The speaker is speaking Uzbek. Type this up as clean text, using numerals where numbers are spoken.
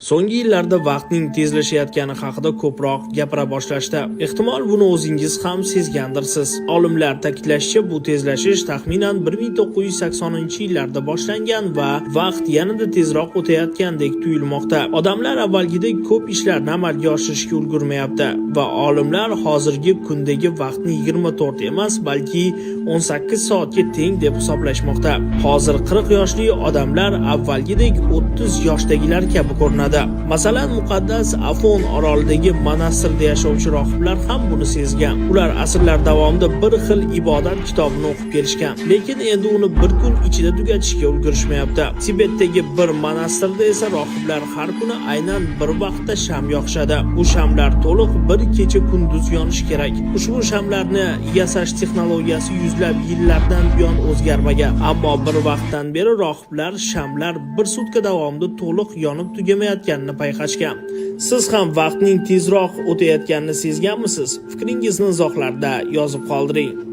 So'nggi yillarda vaqtning tezlashayotgani haqida ko'proq gapira boshlashdi. Ehtimol buni o'zingiz ham sezgandirsiz. Olimlar ta'kidlashicha, bu tezlashish taxminan 1980-yillarda boshlangan va vaqt yanada tezroq o'tayotgandek tuyulmoqda. Odamlar avvalgidek ko'p ishlarni amalga oshirishga ulgurmayapti va olimlar hozirgi kundagi vaqtni 24 emas, balki 18 soatga teng deb hisoblashmoqda. Hozir 40 yoshli odamlar avvalgidek 30 yoshdagilar kabi ko'rinadi. Masalan, muqaddas Afon orolidagi monastirda yashovchi rohiblar ham buni sezgan. Ular asrlar davomida bir xil ibodat kitobini o'qib kelishgan, lekin endi uni bir kun ichida tugatishga ulgurishmayapti. Tibetdagi bir monastirda esa rohiblar har kuni aynan bir vaqtda sham yoqishadi. Bu shamlar to'liq bir kecha kunduz yonishi kerak. Ushbu shamlarni yasash texnologiyasi yuzlab yillardan buyon o'zgarmagan, ammo bir vaqtdan beri rohiblar shamlar bir sutka davomida to'liq yonib tugamayotganini payqashgan. Siz ham vaqtning tezroq o'tayotganini sezganmisiz? Fikringizni izohlarda yozib qoldiring.